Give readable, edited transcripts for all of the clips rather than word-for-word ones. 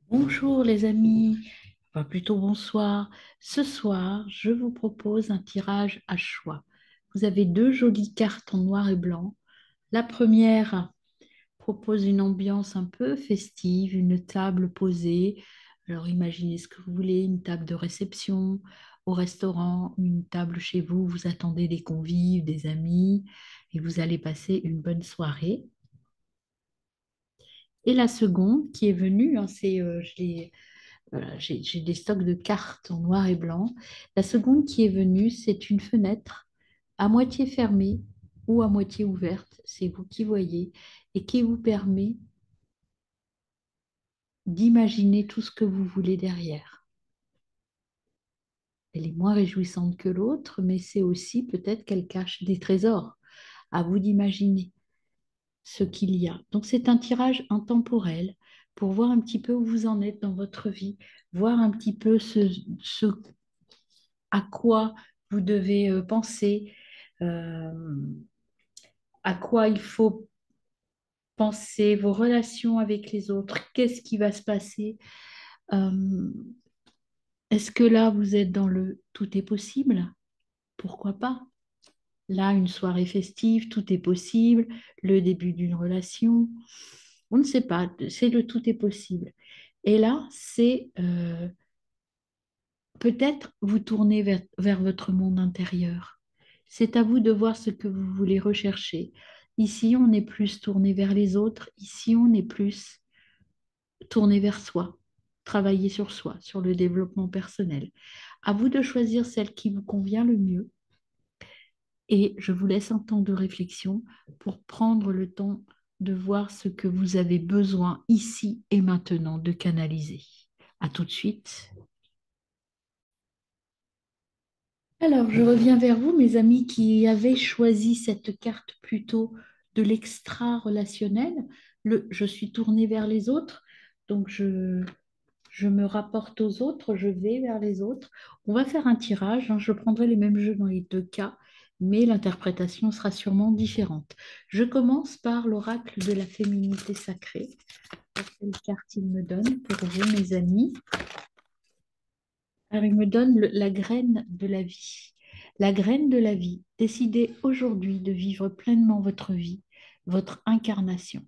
Bonjour les amis, enfin plutôt bonsoir. Ce soir, je vous propose un tirage à choix. Vous avez deux jolies cartes en noir et blanc. La première propose une ambiance un peu festive, une table posée. Alors imaginez ce que vous voulez, une table de réception au restaurant, une table chez vous, vous attendez des convives, des amis et vous allez passer une bonne soirée. Et la seconde qui est venue, hein, voilà, j'ai des stocks de cartes en noir et blanc. La seconde qui est venue, c'est une fenêtre à moitié fermée ou à moitié ouverte, c'est vous qui voyez, et qui vous permet d'imaginer tout ce que vous voulez derrière. Elle est moins réjouissante que l'autre, mais c'est aussi peut-être qu'elle cache des trésors. À vous d'imaginer ce qu'il y a. Donc c'est un tirage intemporel pour voir un petit peu où vous en êtes dans votre vie, voir un petit peu ce à quoi vous devez penser, euh, à quoi il faut penser, vos relations avec les autres, qu'est-ce qui va se passer. Euh, Est-ce que là, vous êtes dans le tout est possible? Pourquoi pas? Là, une soirée festive, tout est possible, le début d'une relation, on ne sait pas, c'est le tout est possible. Et là, c'est peut-être vous tourner vers votre monde intérieur. C'est à vous de voir ce que vous voulez rechercher. Ici, on est plus tourné vers les autres. Ici, on est plus tourné vers soi. Travailler sur soi, sur le développement personnel. À vous de choisir celle qui vous convient le mieux. Et je vous laisse un temps de réflexion pour prendre le temps de voir ce que vous avez besoin ici et maintenant de canaliser. À tout de suite. Alors, je reviens vers vous, mes amis qui avaient choisi cette carte plutôt de l'extra-relationnel. Je suis tournée vers les autres, donc je me rapporte aux autres, je vais vers les autres. On va faire un tirage, hein, je prendrai les mêmes jeux dans les deux cas, mais l'interprétation sera sûrement différente. Je commence par l'oracle de la féminité sacrée. Quelle carte il me donne pour vous, mes amis? Alors, il me donne la graine de la vie. La graine de la vie. Décidez aujourd'hui de vivre pleinement votre vie, votre incarnation.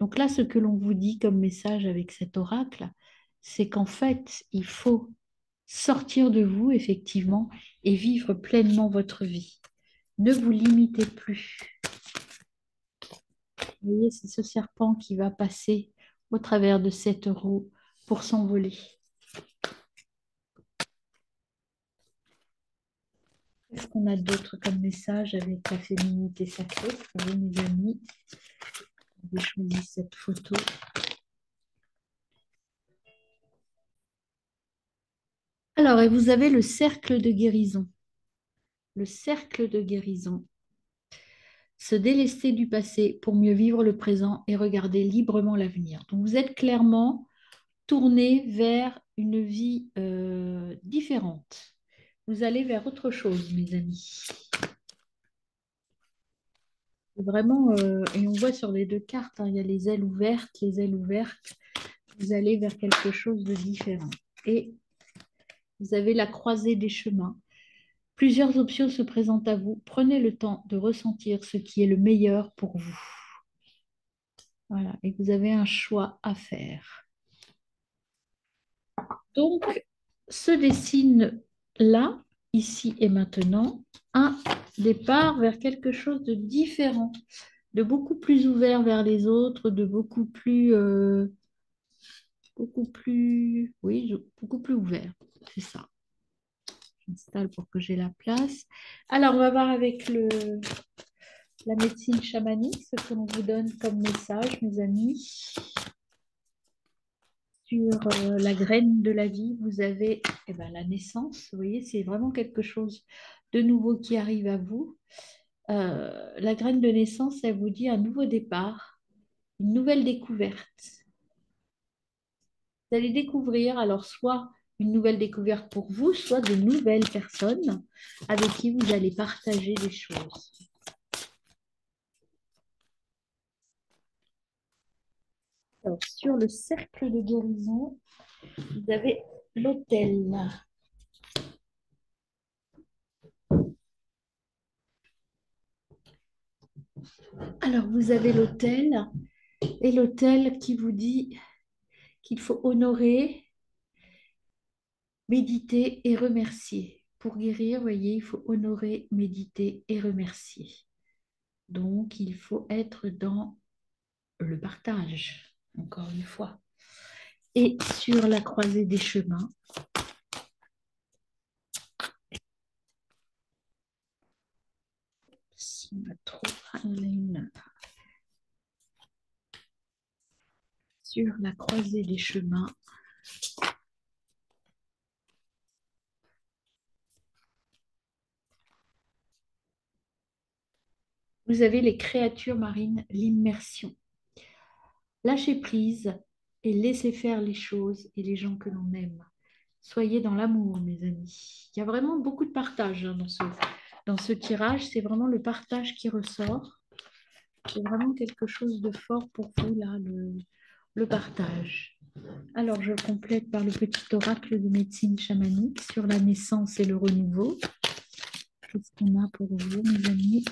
Donc là, ce que l'on vous dit comme message avec cet oracle, c'est qu'en fait, il faut sortir de vous, effectivement, et vivre pleinement votre vie. Ne vous limitez plus. Vous voyez, c'est ce serpent qui va passer au travers de cette roue pour s'envoler. Qu'est-ce qu'on a d'autre comme message avec la féminité sacrée pour vous, mes amis? J'ai choisi cette photo. Alors, et vous avez le cercle de guérison. Le cercle de guérison. Se délester du passé pour mieux vivre le présent et regarder librement l'avenir. Donc, vous êtes clairement tourné vers une vie différente. Vous allez vers autre chose, mes amis. Vraiment, et on voit sur les deux cartes, hein, il y a les ailes ouvertes, les ailes ouvertes. Vous allez vers quelque chose de différent. Et vous avez la croisée des chemins. Plusieurs options se présentent à vous. Prenez le temps de ressentir ce qui est le meilleur pour vous. Voilà, et vous avez un choix à faire. Donc, se dessine là, ici et maintenant, un départ vers quelque chose de différent, de beaucoup plus ouvert vers les autres, de beaucoup plus ouvert. C'est ça. J'installe pour que j'ai la place. Alors, on va voir avec la médecine chamanique, ce que l'on vous donne comme message, mes amis. Sur la graine de la vie, vous avez la naissance. Vous voyez, c'est vraiment quelque chose de nouveau qui arrive à vous. La graine de naissance, elle vous dit un nouveau départ, une nouvelle découverte. Vous allez découvrir alors soit une nouvelle découverte pour vous, soit de nouvelles personnes avec qui vous allez partager des choses. Alors, sur le cercle de guérison, vous avez l'autel. Alors, vous avez l'autel et l'autel qui vous dit qu'il faut honorer, méditer et remercier. Pour guérir, vous voyez, il faut honorer, méditer et remercier. Donc, il faut être dans le partage, encore une fois. Et sur la croisée des chemins, si on a trop sur la croisée des chemins, vous avez les créatures marines, l'immersion. Lâchez prise et laissez faire les choses et les gens que l'on aime. Soyez dans l'amour, mes amis. Il y a vraiment beaucoup de partage hein, dans ce tirage. C'est vraiment le partage qui ressort. C'est vraiment quelque chose de fort pour vous, là, le partage. Alors, je complète par le petit oracle de médecine chamanique sur la naissance et le renouveau. Qu'est-ce qu'on a pour vous, mes amis?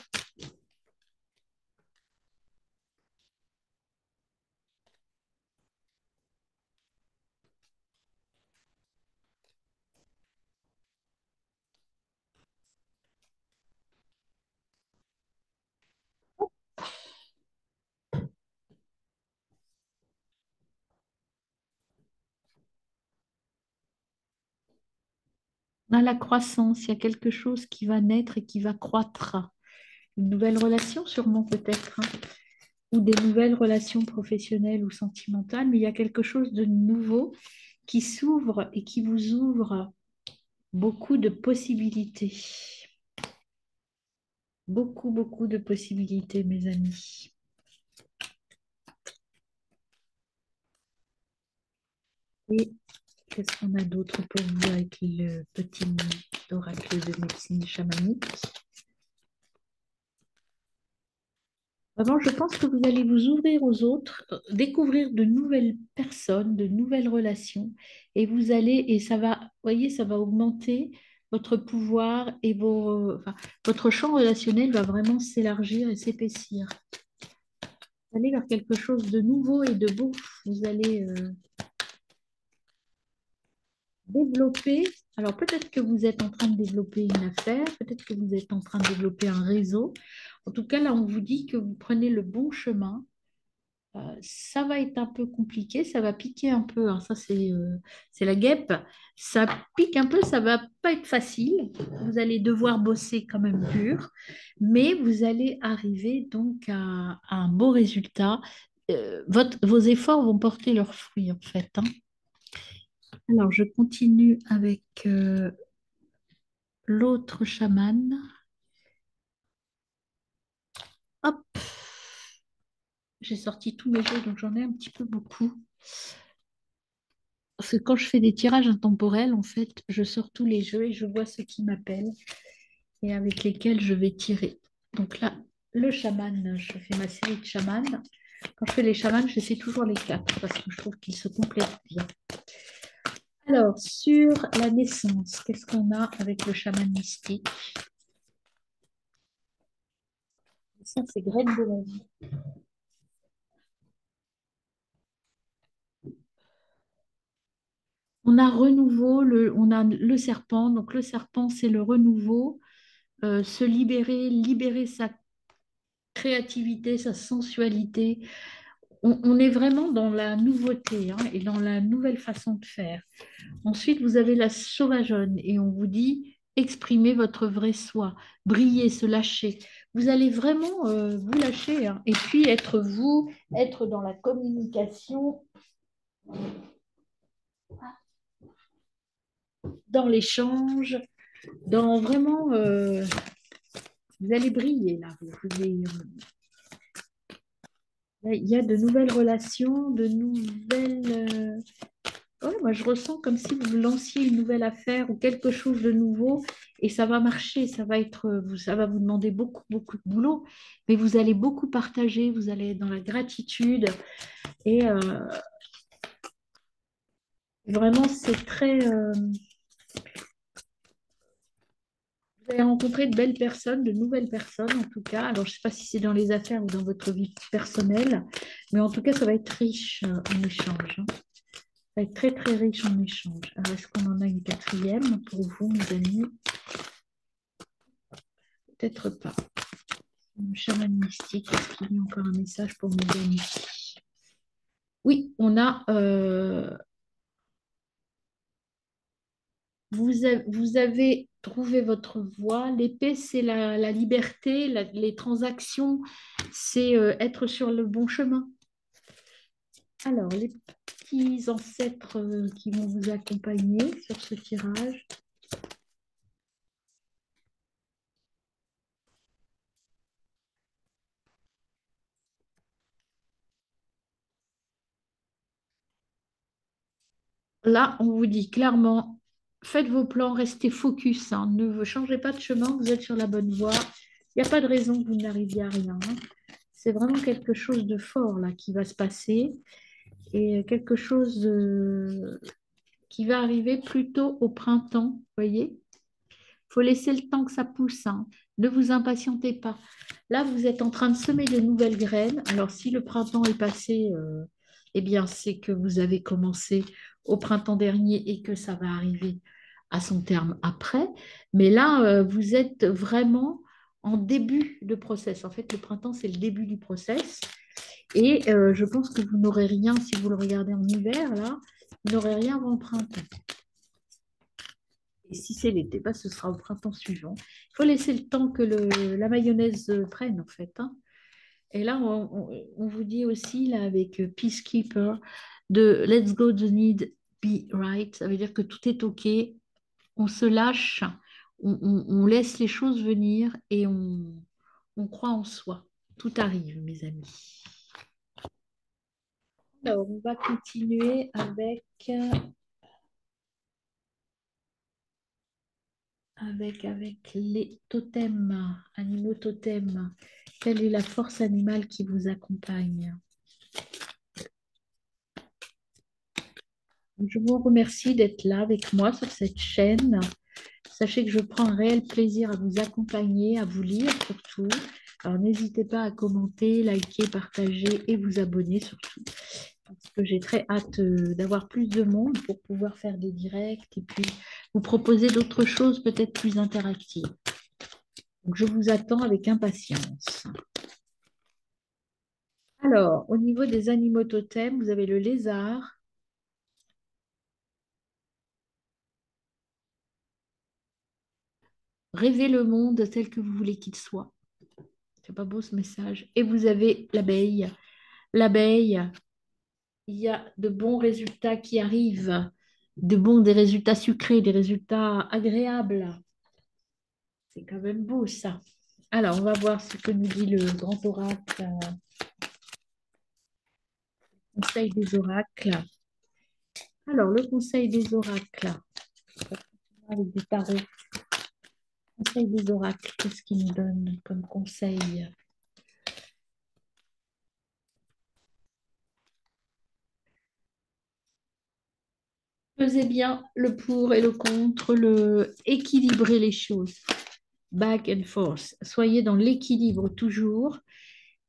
On a la croissance, il y a quelque chose qui va naître et qui va croître. Une nouvelle relation, sûrement peut-être, hein, ou des nouvelles relations professionnelles ou sentimentales, mais il y a quelque chose de nouveau qui s'ouvre et qui vous ouvre beaucoup de possibilités. Beaucoup, beaucoup de possibilités, mes amis. Et qu'est-ce qu'on a d'autre pour vous avec le petit oracle de médecine chamanique? Vraiment, je pense que vous allez vous ouvrir aux autres, découvrir de nouvelles personnes, de nouvelles relations, et vous allez, et ça va, vous voyez, ça va augmenter votre pouvoir et enfin, votre champ relationnel va vraiment s'élargir et s'épaissir. Vous allez vers quelque chose de nouveau et de beau. Vous allez développer. Alors peut-être que vous êtes en train de développer une affaire, peut-être que vous êtes en train de développer un réseau. En tout cas, là, on vous dit que vous prenez le bon chemin. Ça va être un peu compliqué, ça va piquer un peu, hein. Ça, c'est la guêpe. Ça pique un peu, ça va pas être facile. Vous allez devoir bosser quand même dur, mais vous allez arriver donc à un beau résultat. Vos efforts vont porter leurs fruits, en fait, hein. Alors, je continue avec l'autre chaman. Hop, j'ai sorti tous mes jeux, donc j'en ai un petit peu beaucoup. Parce que quand je fais des tirages intemporels, en fait, je sors tous les jeux et je vois ceux qui m'appellent et avec lesquels je vais tirer. Donc là, le chaman, je fais ma série de chamans. Quand je fais les chamans, je fais toujours les quatre parce que je trouve qu'ils se complètent bien. Alors, sur la naissance, qu'est-ce qu'on a avec le chaman mystique? Ça, c'est graine de la vie. On a renouveau, on a le serpent. Donc le serpent, c'est le renouveau, se libérer, libérer sa créativité, sa sensualité. On est vraiment dans la nouveauté hein, et dans la nouvelle façon de faire. Ensuite, vous avez la sauvageonne et on vous dit exprimez votre vrai soi, briller, se lâcher. Vous allez vraiment vous lâcher hein, et puis être vous, être dans la communication, dans l'échange, dans vraiment, vous allez briller là. Il y a de nouvelles relations, de nouvelles. Ouais, moi, je ressens comme si vous lanciez une nouvelle affaire ou quelque chose de nouveau Et ça va marcher, ça va vous demander beaucoup, beaucoup de boulot, mais vous allez beaucoup partager, vous allez être dans la gratitude. Et vraiment, c'est très... vous allez rencontrer de belles personnes, de nouvelles personnes en tout cas. Alors, je ne sais pas si c'est dans les affaires ou dans votre vie personnelle, mais en tout cas, ça va être riche en échange, hein. Ça va être très, très riche en échange. Alors, est-ce qu'on en a une quatrième pour vous, mes amis? Peut-être pas. Le chaman mystique, est-ce qu'il y a encore un message pour mes amis? Oui, on a... vous avez trouvé votre voie. L'épée, c'est la liberté. Les transactions, c'est être sur le bon chemin. Alors, les petits ancêtres qui vont vous accompagner sur ce tirage. Là, on vous dit clairement, faites vos plans, restez focus, hein. Ne changez pas de chemin, vous êtes sur la bonne voie. Il n'y a pas de raison que vous n'arriviez à rien, hein. C'est vraiment quelque chose de fort là qui va se passer et quelque chose qui va arriver plutôt au printemps, vous voyez. Il faut laisser le temps que ça pousse, hein. Ne vous impatientez pas. Là, vous êtes en train de semer de nouvelles graines. Alors, si le printemps est passé, eh bien, c'est que vous avez commencé au printemps dernier et que ça va arriver à son terme après. Mais là, vous êtes vraiment en début de process. En fait, le printemps, c'est le début du process. Et je pense que vous n'aurez rien, si vous le regardez en hiver, là, vous n'aurez rien avant le printemps. Et si c'est l'été, bah, ce sera au printemps suivant. Il faut laisser le temps que la mayonnaise prenne, en fait, hein. Et là, on vous dit aussi, là, avec Peacekeeper, de Let's go, the need be right. Ça veut dire que tout est OK, on se lâche, on laisse les choses venir et on croit en soi. Tout arrive, mes amis. Alors, on va continuer avec les totems, animaux totems. Quelle est la force animale qui vous accompagne? Je vous remercie d'être là avec moi sur cette chaîne. Sachez que je prends un réel plaisir à vous accompagner, à vous lire surtout. Alors n'hésitez pas à commenter, liker, partager et vous abonner surtout. Parce que j'ai très hâte d'avoir plus de monde pour pouvoir faire des directs et puis vous proposer d'autres choses peut-être plus interactives. Donc je vous attends avec impatience. Alors, au niveau des animaux totems, vous avez le lézard. Rêvez le monde tel que vous voulez qu'il soit. C'est pas beau ce message. Et vous avez l'abeille. L'abeille, il y a de bons résultats qui arrivent, des résultats sucrés, des résultats agréables. C'est quand même beau ça. Alors, on va voir ce que nous dit le grand oracle, conseil des oracles. Alors, le conseil des oracles, avec des tarots. Conseil des oracles, qu'est-ce qu'ils nous donnent comme conseil? Pesez bien le pour et le contre, équilibrer les choses. Back and forth. Soyez dans l'équilibre toujours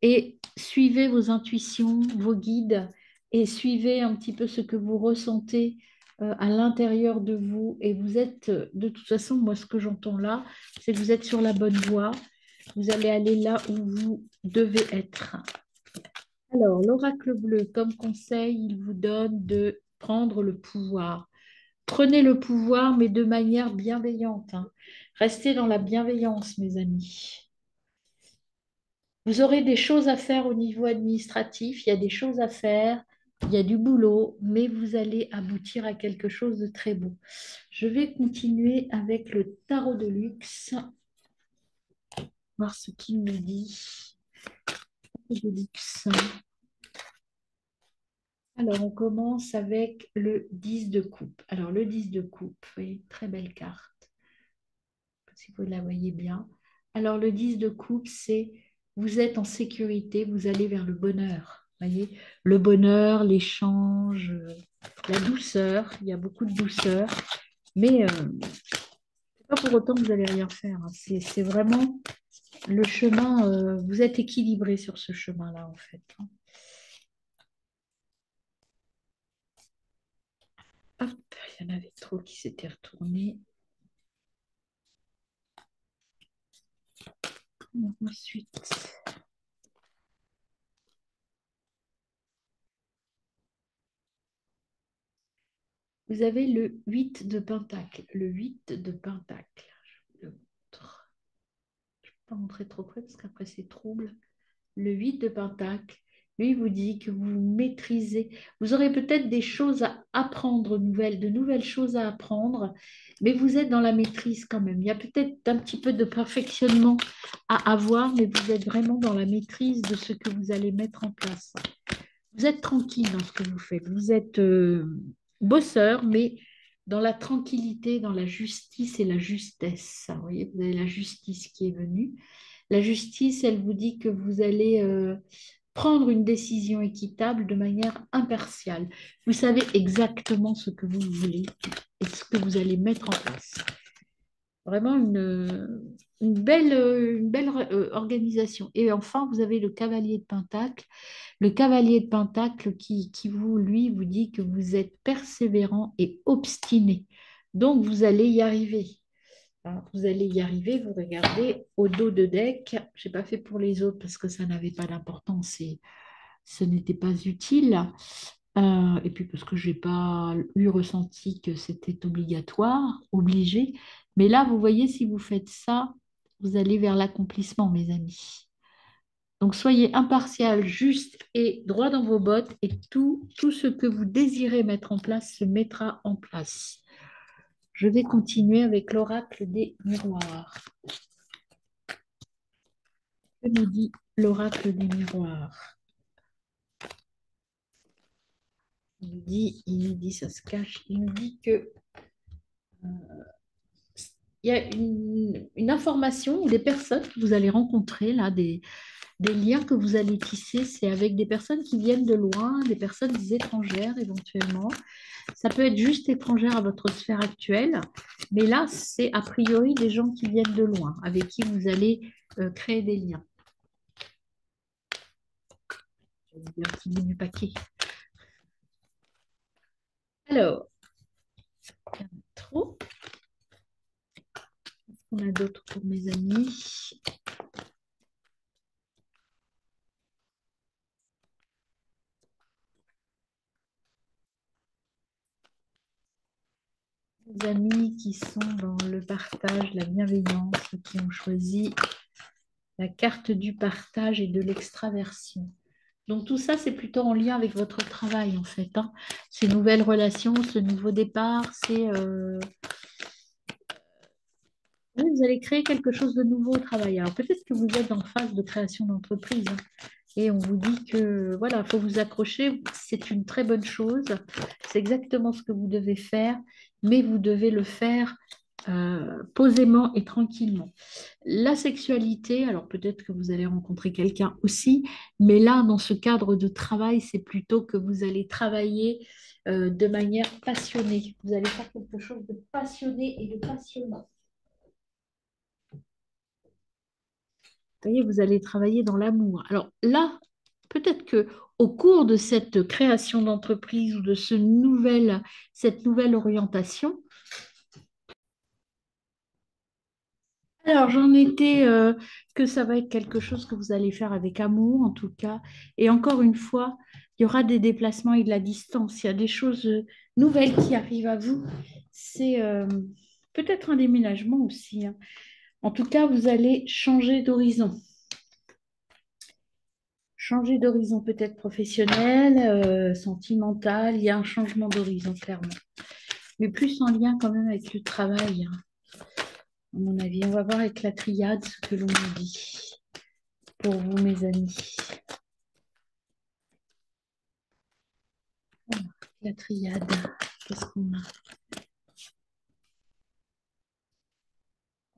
et suivez vos intuitions, vos guides et suivez un petit peu ce que vous ressentez à l'intérieur de vous. Et vous êtes, de toute façon, moi, ce que j'entends là, c'est que vous êtes sur la bonne voie. Vous allez aller là où vous devez être. Alors, l'oracle bleu, comme conseil, il vous donne de prendre le pouvoir. Prenez le pouvoir, mais de manière bienveillante, hein. Restez dans la bienveillance, mes amis. Vous aurez des choses à faire au niveau administratif, il y a des choses à faire, il y a du boulot, mais vous allez aboutir à quelque chose de très beau. Je vais continuer avec le tarot de luxe, voir ce qu'il me dit. Tarot de luxe. Alors, on commence avec le 10 de coupe. Alors, le 10 de coupe, vous voyez, très belle carte. si vous la voyez bien. Alors le 10 de coupe, c'est vous êtes en sécurité, vous allez vers le bonheur. Voyez, le bonheur, l'échange, la douceur. Il y a beaucoup de douceur, mais c'est pas pour autant que vous n'allez rien faire, hein. C'est vraiment le chemin. Vous êtes équilibré sur ce chemin-là, en fait, hein. Hop, il y en avait trop qui s'étaient retournés. Ensuite, vous avez le 8 de Pentacle. Le 8 de Pentacle. Je vous le montre. Je ne peux pas montrer trop près parce qu'après c'est trouble. Le 8 de Pentacle, lui vous dit que vous maîtrisez. Vous aurez peut-être des choses à apprendre, de nouvelles choses à apprendre, mais vous êtes dans la maîtrise quand même. Il y a peut-être un petit peu de perfectionnement à avoir, mais vous êtes vraiment dans la maîtrise de ce que vous allez mettre en place. Vous êtes tranquille dans ce que vous faites. Vous êtes bosseur, mais dans la tranquillité, dans la justice et la justesse. Vous voyez, vous avez la justice qui est venue. La justice, elle vous dit que vous allez prendre une décision équitable de manière impartiale. Vous savez exactement ce que vous voulez et ce que vous allez mettre en place. Vraiment une belle organisation. Et enfin, vous avez le cavalier de Pentacle. Le cavalier de Pentacle qui vous, lui, vous dit que vous êtes persévérant et obstiné. Donc, vous allez y arriver. Alors, vous allez y arriver. Vous regardez au dos de deck. Je n'ai pas fait pour les autres parce que ça n'avait pas d'importance et ce n'était pas utile. Et puis parce que je n'ai pas eu ressenti que c'était obligatoire, obligé. Mais là, vous voyez, si vous faites ça, vous allez vers l'accomplissement, mes amis. Donc soyez impartial, juste et droit dans vos bottes et tout ce que vous désirez mettre en place se mettra en place. Je vais continuer avec l'oracle des miroirs. Que nous dit l'oracle des miroirs? Il nous dit, ça se cache, il nous dit que il y a une information ou des personnes que vous allez rencontrer, là, des liens que vous allez tisser, c'est avec des personnes qui viennent de loin, des personnes étrangères éventuellement. Ça peut être juste étrangère à votre sphère actuelle, mais là, c'est a priori des gens qui viennent de loin, avec qui vous allez créer des liens. Je vais vous dire un petit bout du paquet. Alors, il y en a trop. Qu'est-ce qu'on a d'autre pour mes amis? Mes amis qui sont dans le partage, la bienveillance, qui ont choisi la carte du partage et de l'extraversion. Donc tout ça, c'est plutôt en lien avec votre travail, en fait, hein. Ces nouvelles relations, ce nouveau départ, oui, vous allez créer quelque chose de nouveau au travail. Alors peut-être que vous êtes en phase de création d'entreprise, hein, et on vous dit que voilà, il faut vous accrocher, c'est une très bonne chose, c'est exactement ce que vous devez faire, mais vous devez le faire posément et tranquillement. La sexualité, alors peut-être que vous allez rencontrer quelqu'un aussi, mais là, dans ce cadre de travail, c'est plutôt que vous allez travailler de manière passionnée. Vous allez faire quelque chose de passionné et de passionnant. Vous voyez, vous allez travailler dans l'amour. Alors là, peut-être que au cours de cette création d'entreprise ou de cette nouvelle orientation, alors, j'en étais que ça va être quelque chose que vous allez faire avec amour, en tout cas. Et encore une fois, il y aura des déplacements et de la distance. Il y a des choses nouvelles qui arrivent à vous. C'est peut-être un déménagement aussi, hein. En tout cas, vous allez changer d'horizon. Changer d'horizon peut-être professionnel, sentimental. Il y a un changement d'horizon, clairement. Mais plus en lien quand même avec le travail, hein, à mon avis. On va voir avec la triade ce que l'on nous dit pour vous, mes amis. Alors, la triade, qu'est-ce qu'on a?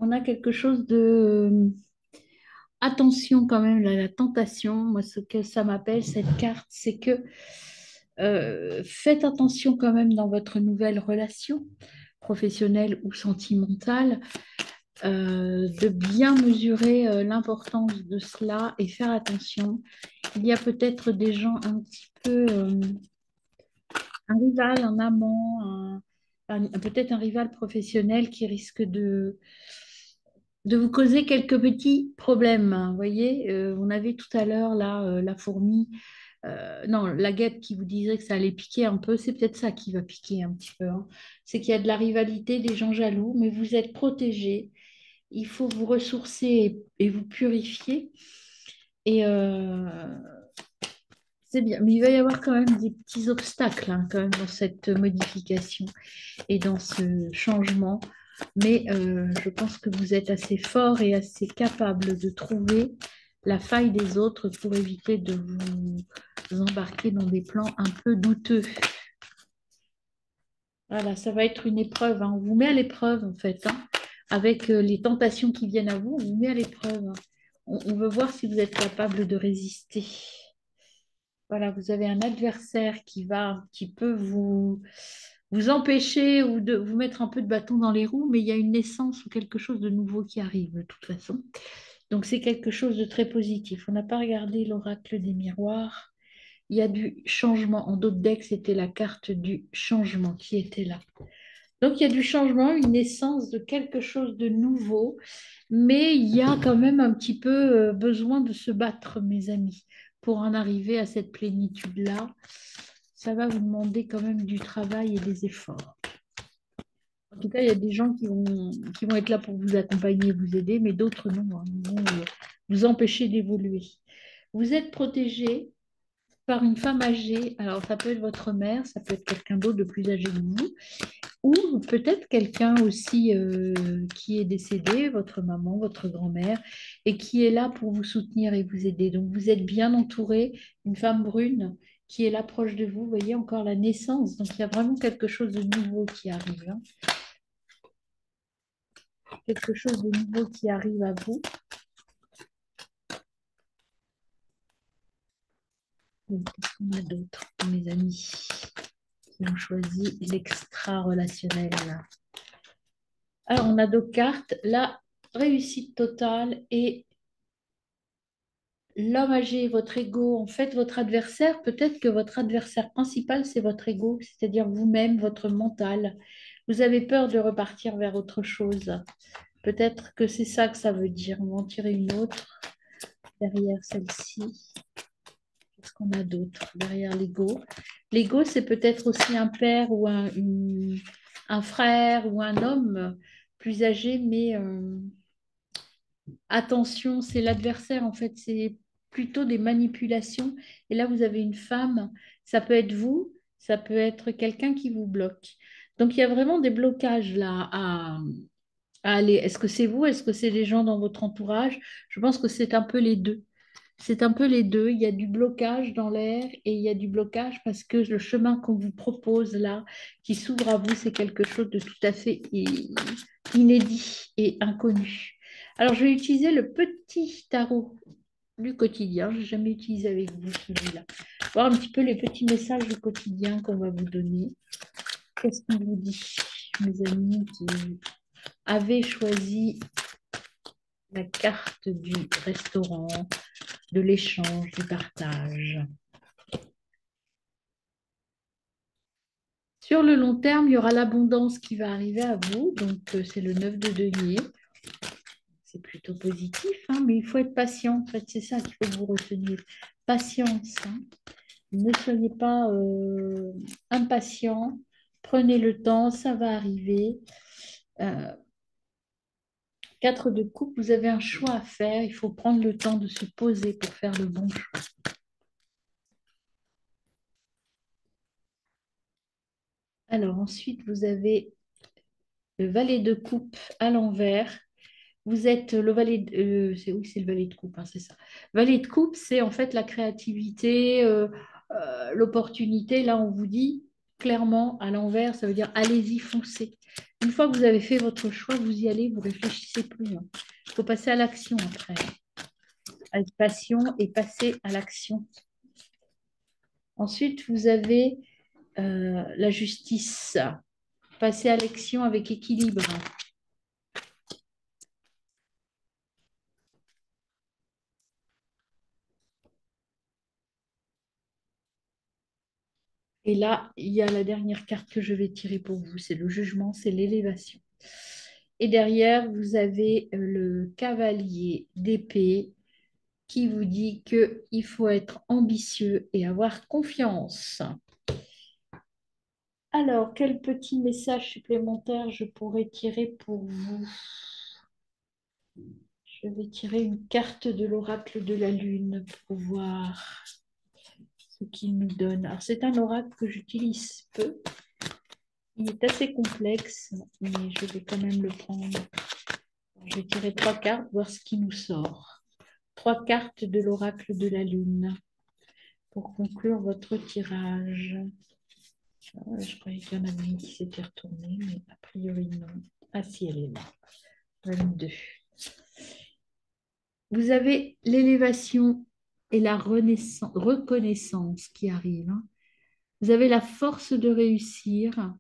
on a quelque chose de... attention quand même à la tentation. Moi, ce que ça m'appelle, cette carte, c'est que faites attention quand même dans votre nouvelle relation professionnelle ou sentimentale, de bien mesurer l'importance de cela et faire attention. Il y a peut-être des gens un petit peu, un rival, un amant, peut-être un rival professionnel qui risque de vous causer quelques petits problèmes, hein. Vous voyez, on avait tout à l'heure là la fourmi, non, la guêpe qui vous disait que ça allait piquer un peu, c'est peut-être ça qui va piquer un petit peu, hein. C'est qu'il y a de la rivalité, des gens jaloux, mais vous êtes protégés. Il faut vous ressourcer et vous purifier. Et c'est bien, mais il va y avoir quand même des petits obstacles, hein, quand même dans cette modification et dans ce changement. Mais je pense que vous êtes assez fort et assez capable de trouver la faille des autres pour éviter de vous embarquer dans des plans un peu douteux. Voilà, ça va être une épreuve, hein. On vous met à l'épreuve en fait, hein. Avec les tentations qui viennent à vous, on vous met à l'épreuve, hein. On veut voir si vous êtes capable de résister. Voilà, vous avez un adversaire qui va un petit peu vous empêcher ou de vous mettre un peu de bâton dans les roues, mais il y a une naissance ou quelque chose de nouveau qui arrive de toute façon. Donc c'est quelque chose de très positif. On n'a pas regardé l'oracle des miroirs. Il y a du changement. En d'autres decks, c'était la carte du changement qui était là. Donc il y a du changement, une naissance de quelque chose de nouveau, mais il y a quand même un petit peu besoin de se battre, mes amis, pour en arriver à cette plénitude-là. Ça va vous demander quand même du travail et des efforts. En tout cas, il y a des gens qui vont être là pour vous accompagner, vous aider, mais d'autres non, hein. Ils vont vous empêcher d'évoluer. Vous êtes protégé par une femme âgée. Alors, ça peut être votre mère, ça peut être quelqu'un d'autre de plus âgé que vous, ou peut-être quelqu'un aussi qui est décédé, votre maman, votre grand-mère, et qui est là pour vous soutenir et vous aider. Donc, vous êtes bien entouré, une femme brune qui est là proche de vous. Vous voyez encore la naissance. Donc, il y a vraiment quelque chose de nouveau qui arrive, hein. Quelque chose de nouveau qui arrive à vous. Donc, qu'est-ce qu'on a d'autre, mes amis, qui ont choisi l'extra-relationnel? Alors, on a deux cartes, la réussite totale et l'homme âgé, votre ego. En fait, votre adversaire, peut-être que votre adversaire principal, c'est votre ego, c'est-à-dire vous-même, votre mental. Vous avez peur de repartir vers autre chose. Peut-être que c'est ça que ça veut dire. On va en tirer une autre derrière celle-ci. Qu'est-ce qu'on a d'autre derrière l'ego? L'ego, c'est peut-être aussi un père ou un frère ou un homme plus âgé, mais attention, c'est l'adversaire en fait, c'est plutôt des manipulations. Et là, vous avez une femme, ça peut être vous, ça peut être quelqu'un qui vous bloque. Donc, il y a vraiment des blocages là à aller. Est-ce que c'est vous? Est-ce que c'est les gens dans votre entourage? Je pense que c'est un peu les deux. C'est un peu les deux. Il y a du blocage dans l'air et il y a du blocage parce que le chemin qu'on vous propose là, qui s'ouvre à vous, c'est quelque chose de tout à fait inédit et inconnu. Alors, je vais utiliser le petit tarot du quotidien. Je n'ai jamais utilisé avec vous celui-là. Voir un petit peu les petits messages du quotidien qu'on va vous donner. Qu'est-ce qu'on vous dit, mes amis qui avaient choisi la carte du restaurant, de l'échange, du partage? Sur le long terme, il y aura l'abondance qui va arriver à vous. Donc, c'est le 9 de denier. C'est plutôt positif, hein, mais il faut être patient. En fait, c'est ça qu'il faut que vous reteniez. Patience, hein. Ne soyez pas impatient. Prenez le temps, ça va arriver. 4 de coupe, vous avez un choix à faire. Il faut prendre le temps de se poser pour faire le bon choix. Alors ensuite, vous avez le valet de coupe à l'envers. Vous êtes le valet de, c'est oui, c'est le valet de coupe, hein, c'est ça. Valet de coupe, c'est en fait la créativité, l'opportunité. Là, on vous dit clairement à l'envers, ça veut dire allez-y, foncez. Une fois que vous avez fait votre choix, vous y allez, vous réfléchissez plus, hein. Il faut passer à l'action après. Avec passion et passer à l'action. Ensuite, vous avez la justice. Passer à l'action avec équilibre. Et là, il y a la dernière carte que je vais tirer pour vous. C'est le jugement, c'est l'élévation. Et derrière, vous avez le cavalier d'épée qui vous dit qu'il faut être ambitieux et avoir confiance. Alors, quel petit message supplémentaire je pourrais tirer pour vous? Je vais tirer une carte de l'oracle de la lune pour voir ce qu'il nous donne. Alors, c'est un oracle que j'utilise peu. Il est assez complexe, mais je vais quand même le prendre. Je vais tirer 3 cartes, voir ce qui nous sort. 3 cartes de l'oracle de la lune pour conclure votre tirage. Je croyais qu'il y en avait une qui s'était retournée, mais a priori non. Ah si, elle est là. 22. Vous avez l'élévation et la reconnaissance qui arrivent, hein. Vous avez la force de réussir.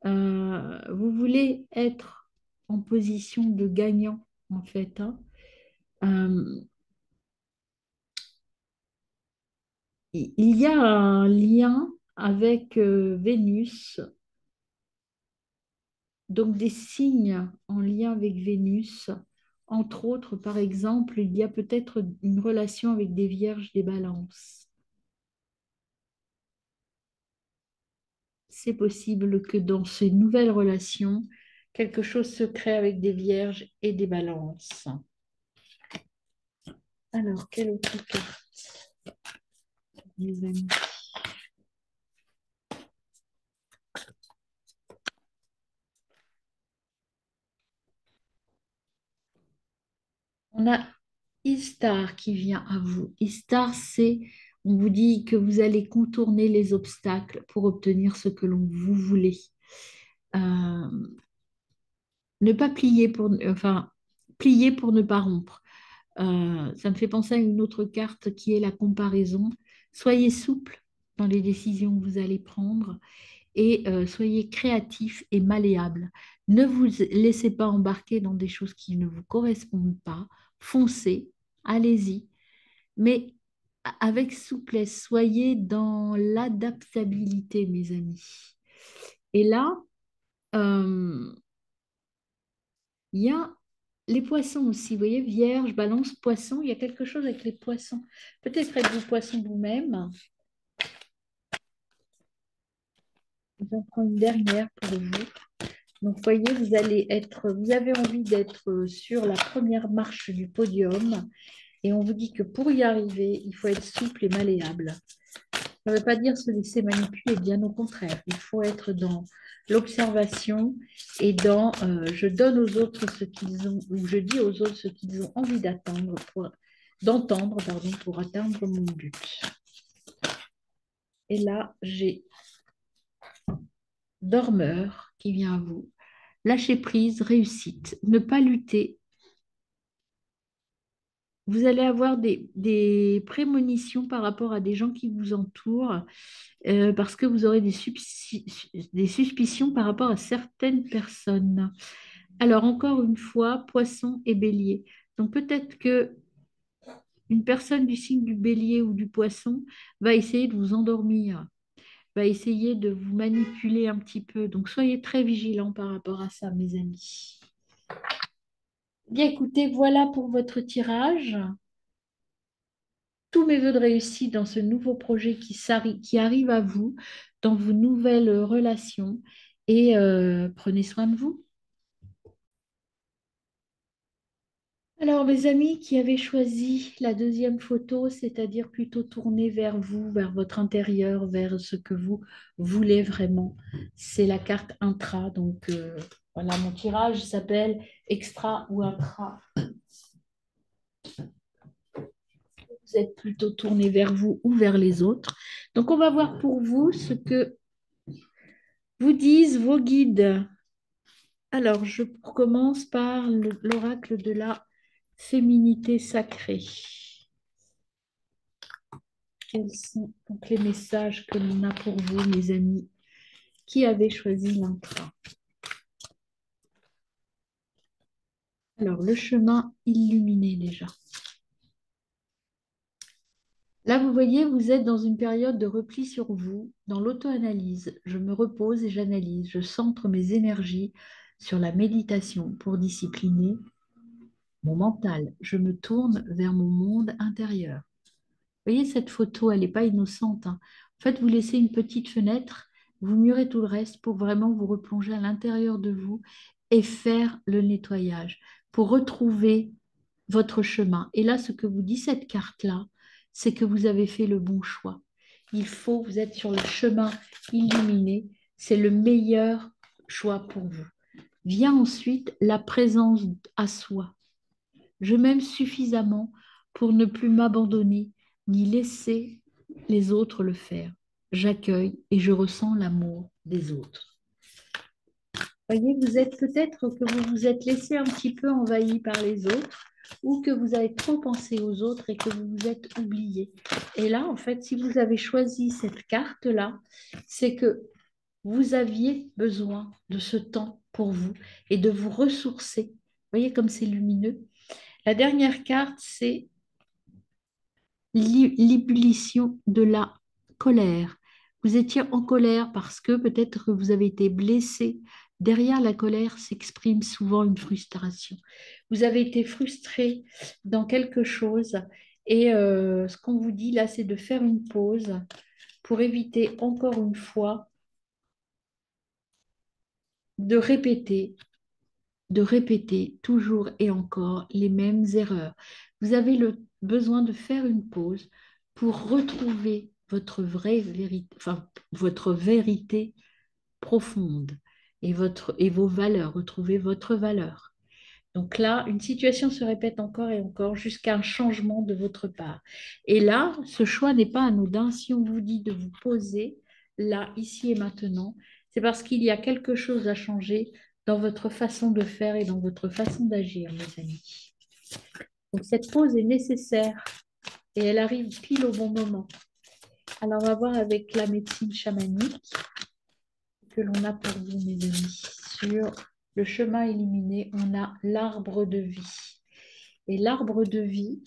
Vous voulez être en position de gagnant, en fait, hein. Euh, il y a un lien avec Vénus, donc des signes en lien avec Vénus. Entre autres, par exemple, il y a peut-être une relation avec des vierges, des balances. C'est possible que dans ces nouvelles relations, quelque chose se crée avec des vierges et des balances. Alors, quelle autre carte, mes amis? On a Istar qui vient à vous. Istar, c'est, on vous dit que vous allez contourner les obstacles pour obtenir ce que vous voulez. Euh, ne pas plier pour, enfin, plier pour ne pas rompre. Ça me fait penser à une autre carte qui est la comparaison. Soyez souple dans les décisions que vous allez prendre et soyez créatif et malléable. Ne vous laissez pas embarquer dans des choses qui ne vous correspondent pas. Foncez, allez-y, mais avec souplesse. Soyez dans l'adaptabilité, mes amis. Et là, euh, il y a les poissons aussi. Vous voyez, Vierge, Balance, Poisson. Il y a quelque chose avec les poissons. Peut-être êtes-vous poisson vous-même. J'en prends une dernière pour vous. Donc, voyez, vous avez envie d'être sur la première marche du podium et on vous dit que pour y arriver, il faut être souple et malléable. Ça ne veut pas dire se laisser manipuler, bien au contraire. Il faut être dans l'observation et dans je donne aux autres ce qu'ils ont, ou je dis aux autres ce qu'ils ont envie d'entendre, pardon, pour atteindre mon but. Et là, j'ai Dormeur qui vient à vous. Lâcher prise, réussite. Ne pas lutter. Vous allez avoir des prémonitions par rapport à des gens qui vous entourent parce que vous aurez des suspicions par rapport à certaines personnes. Alors, encore une fois, poisson et bélier. Donc, peut-être que une personne du signe du bélier ou du poisson va essayer de vous endormir, va essayer de vous manipuler un petit peu. Donc, soyez très vigilants par rapport à ça, mes amis. Bien, écoutez, voilà pour votre tirage. Tous mes voeux de réussite dans ce nouveau projet qui arrive à vous, dans vos nouvelles relations. Et prenez soin de vous. Alors, mes amis qui avaient choisi la deuxième photo, c'est-à-dire plutôt tourner vers vous, vers votre intérieur, vers ce que vous voulez vraiment, c'est la carte intra. Donc, voilà, mon tirage s'appelle extra ou intra. Vous êtes plutôt tourné vers vous ou vers les autres. Donc, on va voir pour vous ce que vous disent vos guides. Alors, je commence par l'oracle de la féminité sacrée. Quels sont donc les messages que l'on a pour vous, mes amis, qui avez choisi l'intra? Alors, le chemin illuminé déjà. Là, vous voyez, vous êtes dans une période de repli sur vous, dans l'auto-analyse. Je me repose et j'analyse. Je centre mes énergies sur la méditation pour discipliner mon mental. Je me tourne vers mon monde intérieur. Vous voyez, cette photo, elle n'est pas innocente, hein. En fait, vous laissez une petite fenêtre, vous murez tout le reste pour vraiment vous replonger à l'intérieur de vous et faire le nettoyage pour retrouver votre chemin. Et là, ce que vous dit cette carte-là, c'est que vous avez fait le bon choix. Il faut, vous êtes sur le chemin illuminé, c'est le meilleur choix pour vous. Vient ensuite la présence à soi. Je m'aime suffisamment pour ne plus m'abandonner ni laisser les autres le faire. J'accueille et je ressens l'amour des autres. Voyez, vous êtes peut-être que vous vous êtes laissé un petit peu envahi par les autres ou que vous avez trop pensé aux autres et que vous vous êtes oublié. Et là, en fait, si vous avez choisi cette carte-là, c'est que vous aviez besoin de ce temps pour vous et de vous ressourcer. Vous voyez comme c'est lumineux. La dernière carte, c'est l'ébullition de la colère. Vous étiez en colère parce que peut-être que vous avez été blessé. Derrière la colère s'exprime souvent une frustration. Vous avez été frustré dans quelque chose et ce qu'on vous dit là, c'est de faire une pause pour éviter encore une fois de répéter toujours et encore les mêmes erreurs. Vous avez le besoin de faire une pause pour retrouver votre vraie vérité, enfin, votre vérité profonde et vos valeurs, retrouver votre valeur. Donc là, une situation se répète encore et encore jusqu'à un changement de votre part. Et là, ce choix n'est pas anodin. Si on vous dit de vous poser là, ici et maintenant, c'est parce qu'il y a quelque chose à changer dans votre façon de faire et dans votre façon d'agir, mes amis. Donc cette pause est nécessaire et elle arrive pile au bon moment. Alors on va voir avec la médecine chamanique que l'on a pour vous, mes amis. Sur le chemin éliminé, on a l'arbre de vie. Et l'arbre de vie,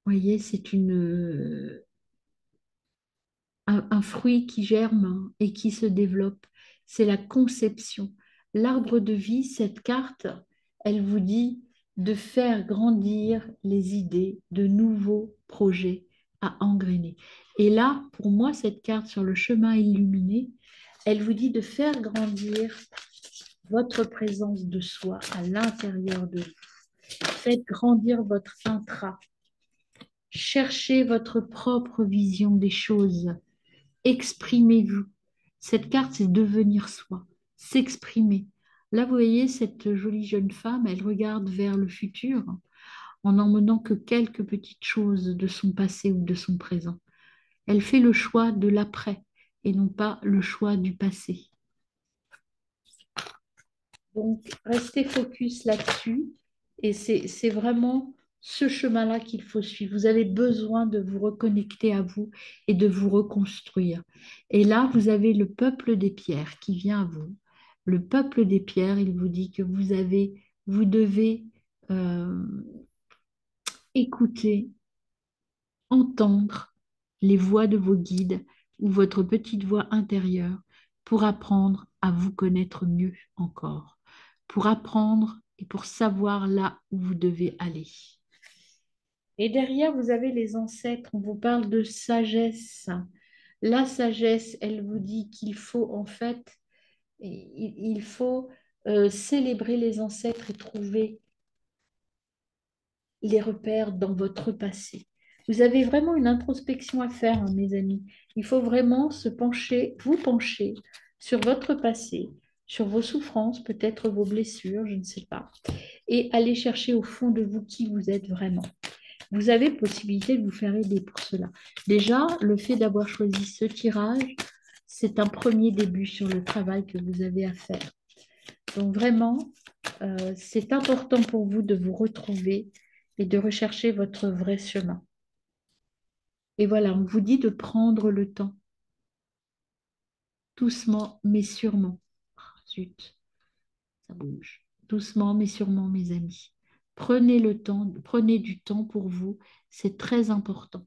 vous voyez, c'est un fruit qui germe et qui se développe. C'est la conception. L'arbre de vie, cette carte, elle vous dit de faire grandir les idées de nouveaux projets à engrainer. Et là, pour moi, cette carte sur le chemin illuminé, elle vous dit de faire grandir votre présence de soi à l'intérieur de vous. Faites grandir votre intra. Cherchez votre propre vision des choses. Exprimez-vous. Cette carte, c'est devenir soi, s'exprimer. Là, vous voyez, cette jolie jeune femme, elle regarde vers le futur en n'emmenant que quelques petites choses de son passé ou de son présent. Elle fait le choix de l'après et non pas le choix du passé. Donc, restez focus là-dessus. Et c'est vraiment ce chemin-là qu'il faut suivre. Vous avez besoin de vous reconnecter à vous et de vous reconstruire. Et là, vous avez le peuple des pierres qui vient à vous. Le peuple des pierres, il vous dit que vous devez euh, écouter, entendre les voix de vos guides ou votre petite voix intérieure pour apprendre à vous connaître mieux encore, pour apprendre et pour savoir là où vous devez aller. Et derrière, vous avez les ancêtres, on vous parle de sagesse. La sagesse, elle vous dit qu'il faut en fait, il faut célébrer les ancêtres et trouver les repères dans votre passé. Vous avez vraiment une introspection à faire, hein, mes amis. Il faut vraiment se pencher, vous pencher sur votre passé, sur vos souffrances, peut-être vos blessures, je ne sais pas, et aller chercher au fond de vous qui vous êtes vraiment. Vous avez possibilité de vous faire aider pour cela. Déjà, le fait d'avoir choisi ce tirage, c'est un premier début sur le travail que vous avez à faire. Donc vraiment, c'est important pour vous de vous retrouver et de rechercher votre vrai chemin. Et voilà, on vous dit de prendre le temps, doucement mais sûrement. Ah, zut, ça bouge. Doucement mais sûrement, mes amis. Prenez le temps, prenez du temps pour vous, c'est très important.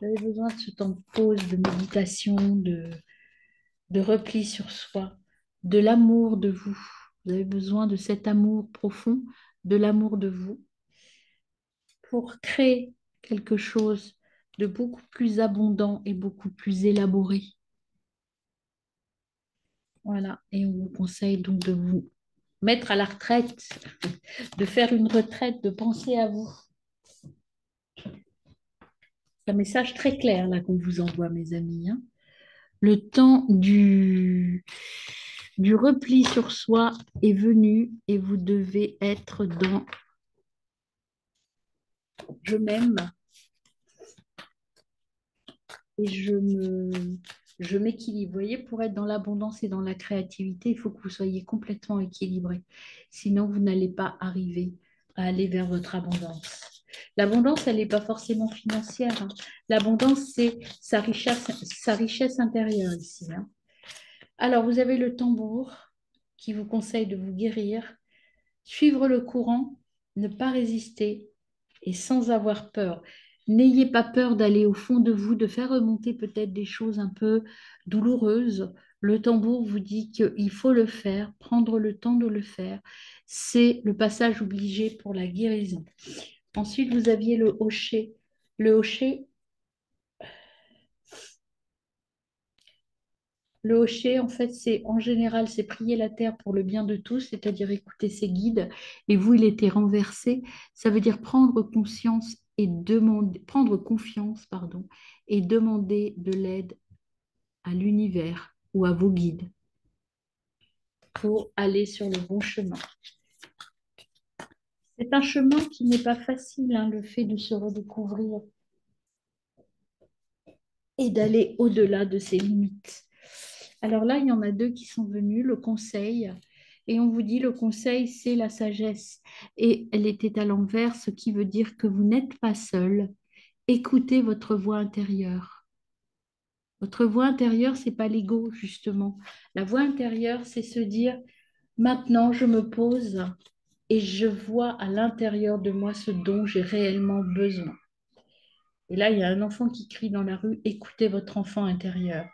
Vous avez besoin de ce temps de pause, de méditation, de repli sur soi, de l'amour de vous. Vous avez besoin de cet amour profond, de l'amour de vous, pour créer quelque chose de beaucoup plus abondant et beaucoup plus élaboré. Voilà, et on vous conseille donc de vous mettre à la retraite, de faire une retraite, de penser à vous. C'est un message très clair là qu'on vous envoie, mes amis, hein. Le temps du repli sur soi est venu et vous devez être dans je m'aime et je m'équilibre. Vous voyez, pour être dans l'abondance et dans la créativité, il faut que vous soyez complètement équilibré. Sinon, vous n'allez pas arriver à aller vers votre abondance. L'abondance, elle n'est pas forcément financière, hein. L'abondance, c'est sa richesse intérieure ici, hein. Alors, vous avez le tambour qui vous conseille de vous guérir, suivre le courant, ne pas résister et sans avoir peur. N'ayez pas peur d'aller au fond de vous, de faire remonter peut-être des choses un peu douloureuses. Le tambour vous dit qu'il faut le faire, prendre le temps de le faire. C'est le passage obligé pour la guérison. Ensuite, vous aviez le hocher. Le hocher, Le hocher, en fait, c'est en général, c'est prier la terre pour le bien de tous, c'est-à-dire écouter ses guides. Et vous, il était renversé. Ça veut dire prendre conscience et demander, prendre confiance, pardon, et demander de l'aide à l'univers ou à vos guides pour aller sur le bon chemin. C'est un chemin qui n'est pas facile, hein, le fait de se redécouvrir et d'aller au-delà de ses limites. Alors là, il y en a deux qui sont venus, le conseil. Et on vous dit, le conseil, c'est la sagesse. Et elle était à l'envers, ce qui veut dire que vous n'êtes pas seul. Écoutez votre voix intérieure. Votre voix intérieure, c'est pas l'ego, justement. La voix intérieure, c'est se dire, maintenant, je me pose et je vois à l'intérieur de moi ce dont j'ai réellement besoin. Et là, il y a un enfant qui crie dans la rue, écoutez votre enfant intérieur.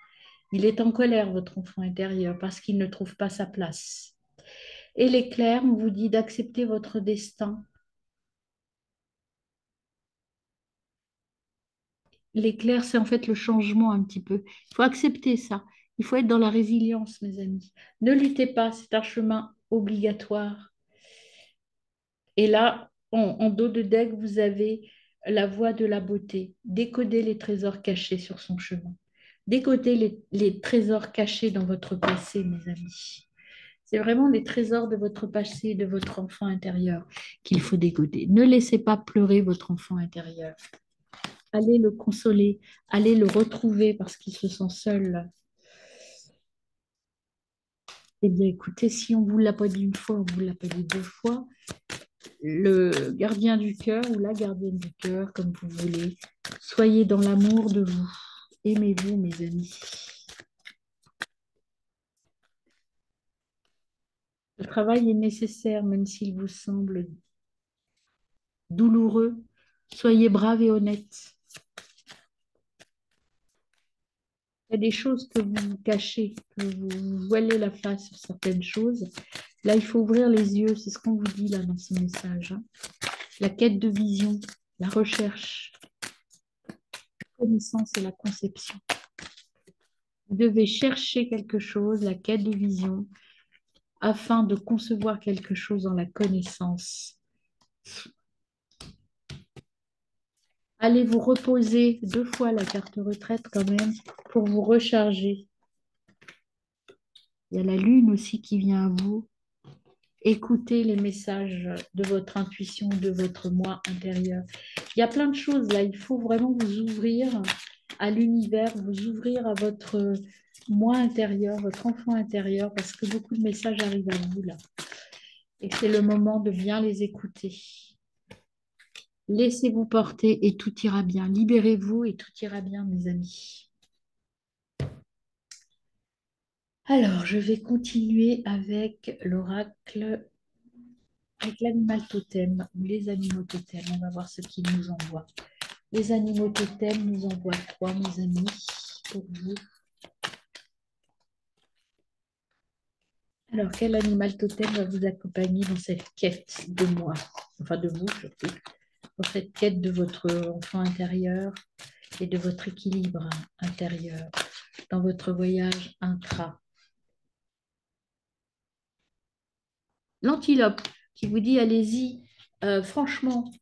Il est en colère, votre enfant intérieur, parce qu'il ne trouve pas sa place. Et l'éclair, on vous dit d'accepter votre destin. L'éclair, c'est en fait le changement un petit peu. Il faut accepter ça. Il faut être dans la résilience, mes amis. Ne luttez pas, c'est un chemin obligatoire. Et là, en dos de deck, vous avez la voie de la beauté. Décoder les trésors cachés sur son chemin. Décoder les trésors cachés dans votre passé, mes amis. C'est vraiment les trésors de votre passé, de votre enfant intérieur qu'il faut décoder. Ne laissez pas pleurer votre enfant intérieur. Allez le consoler, allez le retrouver parce qu'il se sent seul. Eh bien, écoutez, si on ne vous l'a pas dit une fois, on ne vous l'a pas dit deux fois, le gardien du cœur ou la gardienne du cœur, comme vous voulez, soyez dans l'amour de vous. Aimez-vous, mes amis. Le travail est nécessaire, même s'il vous semble douloureux. Soyez brave et honnête. Il y a des choses que vous cachez, que vous voilez la face sur certaines choses. Là, il faut ouvrir les yeux. C'est ce qu'on vous dit là dans ce message, hein. La quête de vision, la recherche, la connaissance et la conception. Vous devez chercher quelque chose, la quête de vision, afin de concevoir quelque chose dans la connaissance. Allez vous reposer 2 fois la carte retraite quand même pour vous recharger. Il y a la lune aussi qui vient à vous. Écoutez les messages de votre intuition, de votre moi intérieur. Il y a plein de choses là. Il faut vraiment vous ouvrir à l'univers, vous ouvrir à votre moi intérieur, votre enfant intérieur, parce que beaucoup de messages arrivent à vous là. Et c'est le moment de bien les écouter. Laissez-vous porter et tout ira bien. Libérez-vous et tout ira bien, mes amis. Alors, je vais continuer avec l'oracle, avec l'animal totem ou les animaux totems. On va voir ce qu'ils nous envoient. Les animaux totems nous envoient quoi, mes amis, pour vous? Alors, quel animal totem va vous accompagner dans cette quête de moi, enfin de vous surtout, dans cette quête de votre enfant intérieur et de votre équilibre intérieur, dans votre voyage intra? L'antilope qui vous dit allez-y, franchement,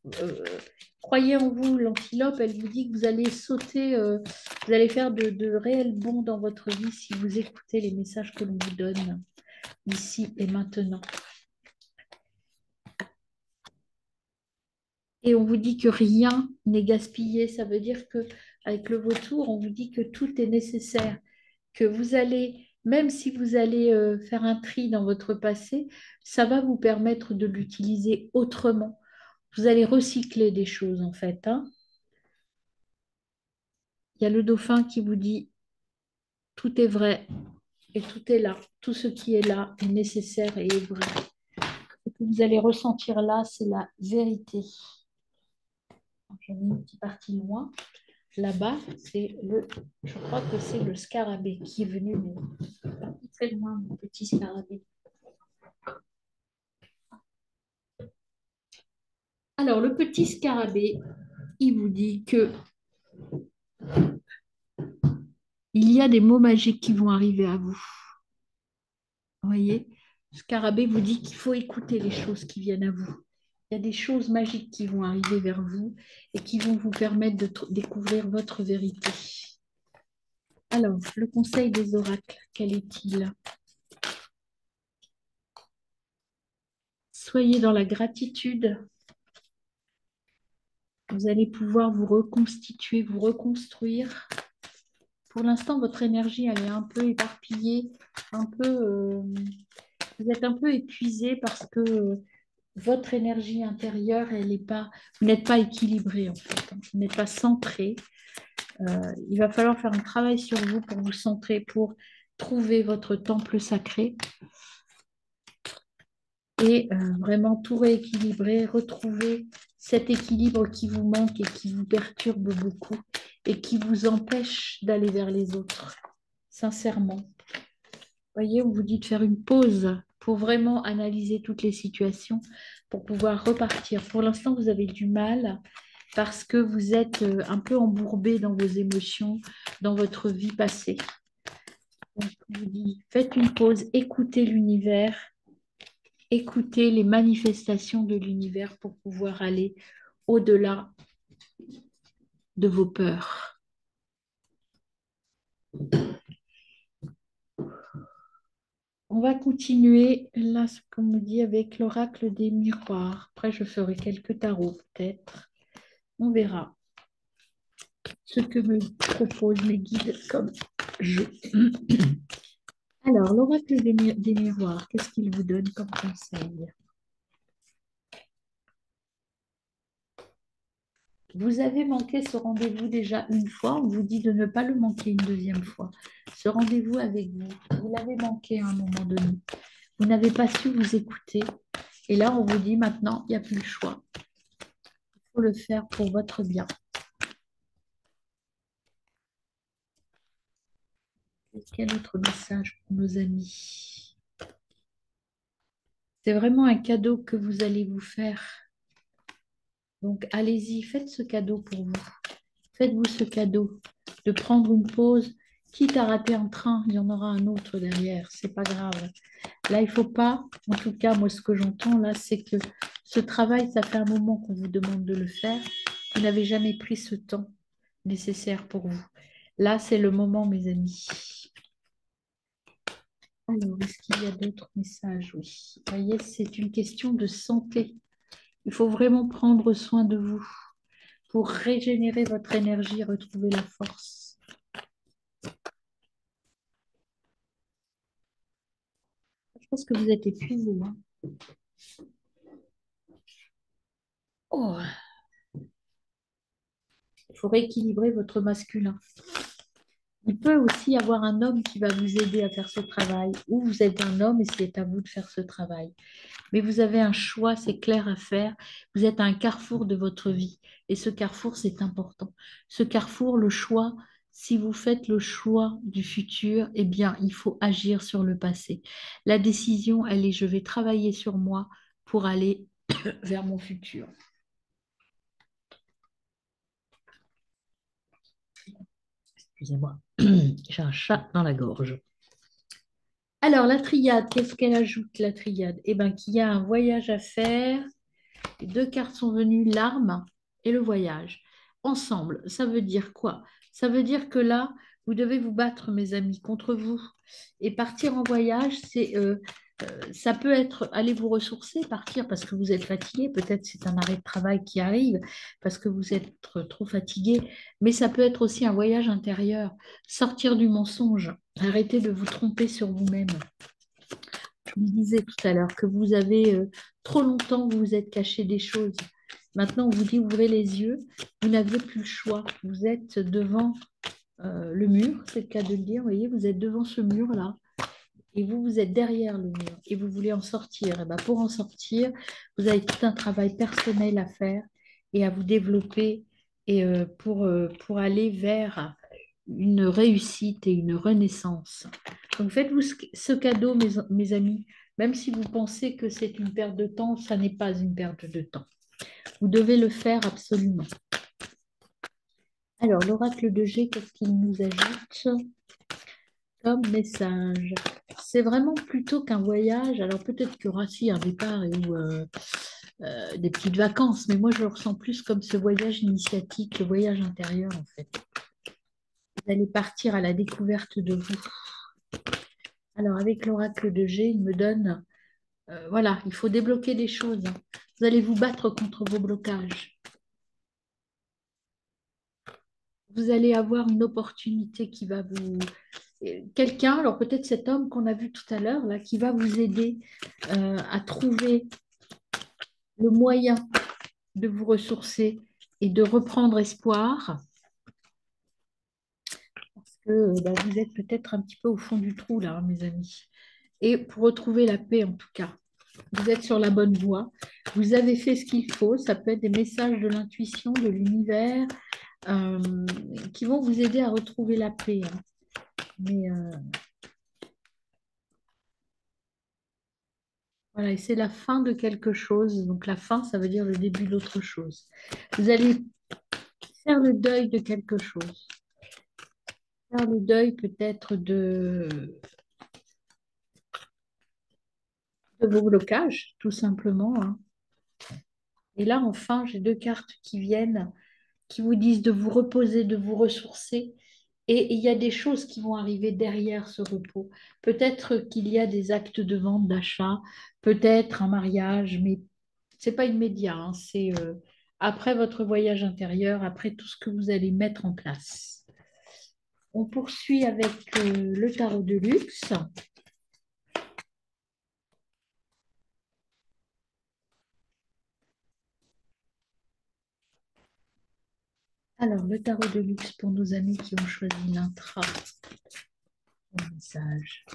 croyez en vous. L'antilope, elle vous dit que vous allez sauter, vous allez faire de réels bonds dans votre vie si vous écoutez les messages que l'on vous donne ici et maintenant. Et on vous dit que rien n'est gaspillé. Ça veut dire que avec le vautour, on vous dit que tout est nécessaire, que vous allez, même si vous allez faire un tri dans votre passé, ça va vous permettre de l'utiliser autrement. Vous allez recycler des choses en fait, hein. Il y a le dauphin qui vous dit tout est vrai et tout est là. Tout ce qui est là est nécessaire et est vrai. Ce que vous allez ressentir là, c'est la vérité. J'en ai une petite partie loin. Là-bas, je crois que c'est le scarabée qui est venu, mais pas très loin, mon petit scarabée. Alors, le petit scarabée, il vous dit que il y a des mots magiques qui vont arriver à vous. Vous voyez, Scarabée vous dit qu'il faut écouter les choses qui viennent à vous. Il y a des choses magiques qui vont arriver vers vous et qui vont vous permettre de découvrir votre vérité. Alors, le conseil des oracles, quel est-il? Soyez dans la gratitude. Vous allez pouvoir vous reconstituer, vous reconstruire. Pour l'instant, votre énergie, elle est un peu éparpillée, un peu, vous êtes un peu épuisé parce que votre énergie intérieure, elle est pas, vous n'êtes pas équilibré en fait, hein. Vous n'êtes pas centré. Il va falloir faire un travail sur vous pour vous centrer, pour trouver votre temple sacré et vraiment tout rééquilibrer, retrouver cet équilibre qui vous manque et qui vous perturbe beaucoup et qui vous empêche d'aller vers les autres, sincèrement. Vous voyez, on vous dit de faire une pause pour vraiment analyser toutes les situations, pour pouvoir repartir. Pour l'instant, vous avez du mal parce que vous êtes un peu embourbé dans vos émotions, dans votre vie passée. Donc, je vous dis, faites une pause, écoutez l'univers, écoutez les manifestations de l'univers pour pouvoir aller au-delà de vos peurs. On va continuer là, ce qu'on me dit avec l'oracle des miroirs. Après, je ferai quelques tarots peut-être. On verra ce que me proposent mes guides comme jeu. Alors, l'oracle des miroirs, qu'est-ce qu'il vous donne comme conseil? Vous avez manqué ce rendez-vous déjà une fois, on vous dit de ne pas le manquer une deuxième fois. Ce rendez-vous avec vous, vous l'avez manqué à un moment donné. Vous n'avez pas su vous écouter. Et là, on vous dit maintenant, il n'y a plus le choix. Il faut le faire pour votre bien. Quel autre message pour nos amis? C'est vraiment un cadeau que vous allez vous faire. Donc, allez-y, faites ce cadeau pour vous. Faites-vous ce cadeau de prendre une pause, quitte à rater un train, il y en aura un autre derrière, c'est pas grave. Là, il faut pas, en tout cas, moi, ce que j'entends là, c'est que ce travail, ça fait un moment qu'on vous demande de le faire. Vous n'avez jamais pris ce temps nécessaire pour vous. Là, c'est le moment, mes amis. Alors, est-ce qu'il y a d'autres messages? Oui. Vous voyez, c'est une question de santé. Il faut vraiment prendre soin de vous pour régénérer votre énergie, retrouver la force. pense que vous êtes épuisé, hein. Oh, il faut rééquilibrer votre masculin. Il peut aussi y avoir un homme qui va vous aider à faire ce travail, ou vous êtes un homme et c'est à vous de faire ce travail. Mais vous avez un choix, c'est clair à faire. Vous êtes à un carrefour de votre vie. Et ce carrefour, c'est important. Ce carrefour, le choix, si vous faites le choix du futur, eh bien, il faut agir sur le passé. La décision, elle est, je vais travailler sur moi pour aller vers mon futur. Excusez-moi, j'ai un chat dans la gorge. Alors, la triade, qu'est-ce qu'elle ajoute, la triade? Eh bien, qu'il y a un voyage à faire. Les deux cartes sont venues, l'arme et le voyage. Ensemble, ça veut dire quoi? Ça veut dire que là, vous devez vous battre, mes amis, contre vous. Et partir en voyage, ça peut être aller vous ressourcer, partir parce que vous êtes fatigué. Peut-être c'est un arrêt de travail qui arrive parce que vous êtes trop fatigué. Mais ça peut être aussi un voyage intérieur. Sortir du mensonge. Arrêtez de vous tromper sur vous-même. Je vous disais tout à l'heure que vous avez trop longtemps, vous vous êtes caché des choses. Maintenant, on vous dit ouvrez les yeux. Vous n'aviez plus le choix. Vous êtes devant le mur, c'est le cas de le dire. Vous voyez, vous êtes devant ce mur-là et vous, vous êtes derrière le mur et vous voulez en sortir. Et ben, pour en sortir, vous avez tout un travail personnel à faire et à vous développer et pour aller vers une réussite et une renaissance. Donc faites-vous ce cadeau, mes amis, même si vous pensez que c'est une perte de temps, ça n'est pas une perte de temps. Vous devez le faire absolument. Alors, l'oracle de G, qu'est-ce qu'il nous ajoute comme message? C'est vraiment plutôt qu'un voyage. Alors, peut-être qu'il y aura aussi un départ ou des petites vacances, mais moi, je le ressens plus comme ce voyage initiatique, le voyage intérieur, en fait. Vous allez partir à la découverte de vous. Alors, avec l'oracle de G, il me donne, voilà, il faut débloquer des choses, hein. Vous allez vous battre contre vos blocages. Vous allez avoir une opportunité qui va vous... Quelqu'un, alors peut-être cet homme qu'on a vu tout à l'heure, là, qui va vous aider à trouver le moyen de vous ressourcer et de reprendre espoir, parce que bah, vous êtes peut-être un petit peu au fond du trou, là, hein, mes amis. Et pour retrouver la paix, en tout cas. Vous êtes sur la bonne voie. Vous avez fait ce qu'il faut. Ça peut être des messages de l'intuition, de l'univers, qui vont vous aider à retrouver la paix, hein. Mais voilà, et c'est la fin de quelque chose. Donc la fin, ça veut dire le début d'autre chose. Vous allez faire le deuil de quelque chose. Faire le deuil peut-être de vos blocages, tout simplement, hein. Et là, enfin, j'ai deux cartes qui viennent, qui vous disent de vous reposer, de vous ressourcer. Et il y a des choses qui vont arriver derrière ce repos. Peut-être qu'il y a des actes de vente, d'achat, peut-être un mariage, mais c'est pas immédiat, hein. C'est après votre voyage intérieur, après tout ce que vous allez mettre en place. On poursuit avec le tarot de luxe. Alors, le tarot de luxe pour nos amis qui ont choisi l'intra. Bon message.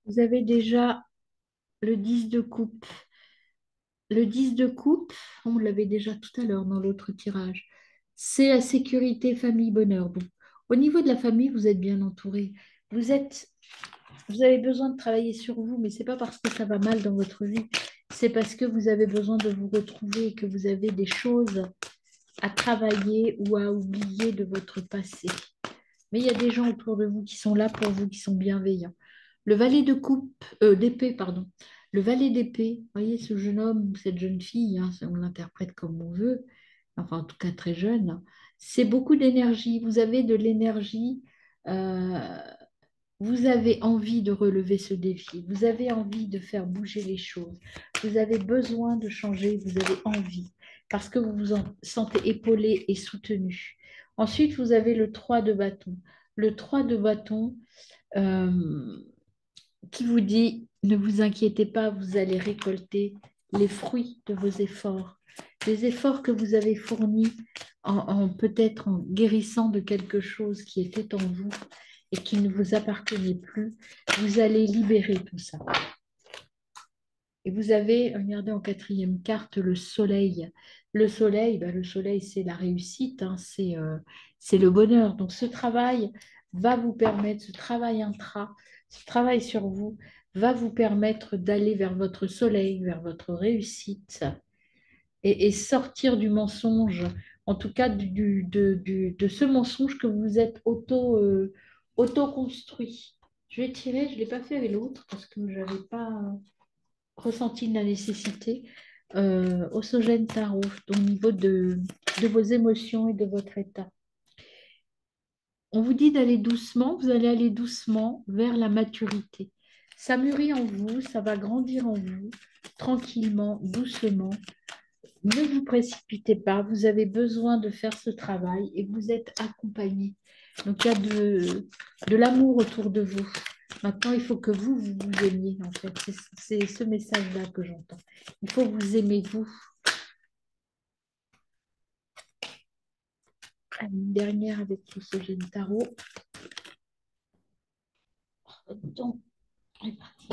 Vous avez déjà le 10 de coupe. Le 10 de coupe, on l'avait déjà tout à l'heure dans l'autre tirage, c'est la sécurité, famille, bonheur. Bon, au niveau de la famille, vous êtes bien entouré. Vous êtes, vous avez besoin de travailler sur vous, mais c'est pas parce que ça va mal dans votre vie, c'est parce que vous avez besoin de vous retrouver et que vous avez des choses à travailler ou à oublier de votre passé. Mais il y a des gens autour de vous qui sont là pour vous, qui sont bienveillants. Le valet de coupe, d'épée, pardon. Le valet d'épée, vous voyez ce jeune homme, cette jeune fille, hein, on l'interprète comme on veut, enfin en tout cas très jeune, c'est beaucoup d'énergie. Vous avez de l'énergie, euh, Vous avez envie de relever ce défi, vous avez envie de faire bouger les choses, vous avez besoin de changer, vous avez envie, parce que vous vous en sentez épaulé et soutenu. Ensuite, vous avez le 3 de bâton. Le 3 de bâton euh, qui vous dit, ne vous inquiétez pas, vous allez récolter les fruits de vos efforts, les efforts que vous avez fournis peut-être en guérissant de quelque chose qui était en vous et qui ne vous appartenait plus, vous allez libérer tout ça. Et vous avez, regardez en quatrième carte, le soleil. Le soleil, c'est la réussite, hein, c'est le bonheur. Donc ce travail va vous permettre, ce travail intra, ce travail sur vous, va vous permettre d'aller vers votre soleil, vers votre réussite et sortir du mensonge, en tout cas de ce mensonge que vous êtes auto-construit. Je vais tirer, je ne l'ai pas fait avec l'autre parce que je n'avais pas ressenti la nécessité au Sogène Tarot, au niveau de vos émotions et de votre état. On vous dit d'aller doucement, vous allez aller doucement vers la maturité. Ça mûrit en vous, ça va grandir en vous, tranquillement, doucement. Ne vous précipitez pas, vous avez besoin de faire ce travail et vous êtes accompagné. Donc il y a de l'amour autour de vous. Maintenant, il faut que vous aimiez, en fait. C'est ce message-là que j'entends. Il faut vous aimer, vous. Allez, une dernière avec tout ce jeune tarot. Donc, on est parti.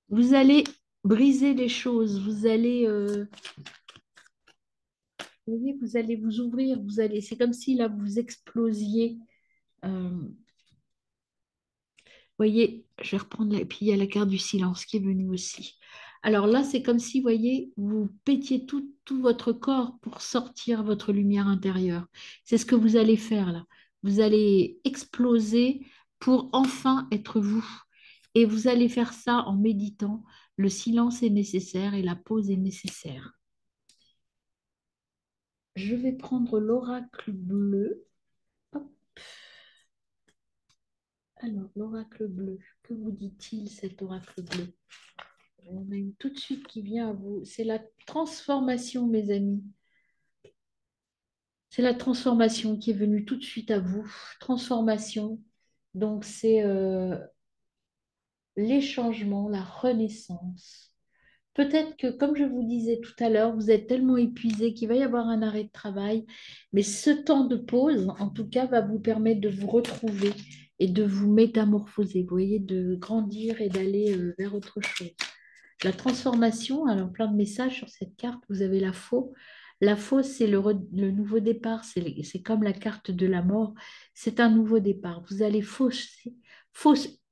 Vous allez briser les choses, vous allez vous ouvrir, c'est comme si là vous explosiez. Voyez, je vais reprendre, et puis il y a la carte du silence qui est venue aussi. Alors là, c'est comme si, voyez, vous pétiez tout votre corps pour sortir votre lumière intérieure. C'est ce que vous allez faire là. Vous allez exploser pour enfin être vous. Et vous allez faire ça en méditant. Le silence est nécessaire et la pause est nécessaire. Je vais prendre l'oracle bleu. Hop. Alors, l'oracle bleu, que vous dit-il cet oracle bleu? On a une tout de suite qui vient à vous. C'est la transformation, mes amis. C'est la transformation qui est venue tout de suite à vous. Transformation. Donc, c'est les changements, la renaissance. Peut-être que, comme je vous disais tout à l'heure, vous êtes tellement épuisé qu'il va y avoir un arrêt de travail. Mais ce temps de pause, en tout cas, va vous permettre de vous retrouver et de vous métamorphoser. Vous voyez, de grandir et d'aller vers autre chose. La transformation, alors plein de messages sur cette carte, vous avez la faux. La faux, c'est le nouveau départ, c'est comme la carte de la mort, c'est un nouveau départ. Vous allez fauche-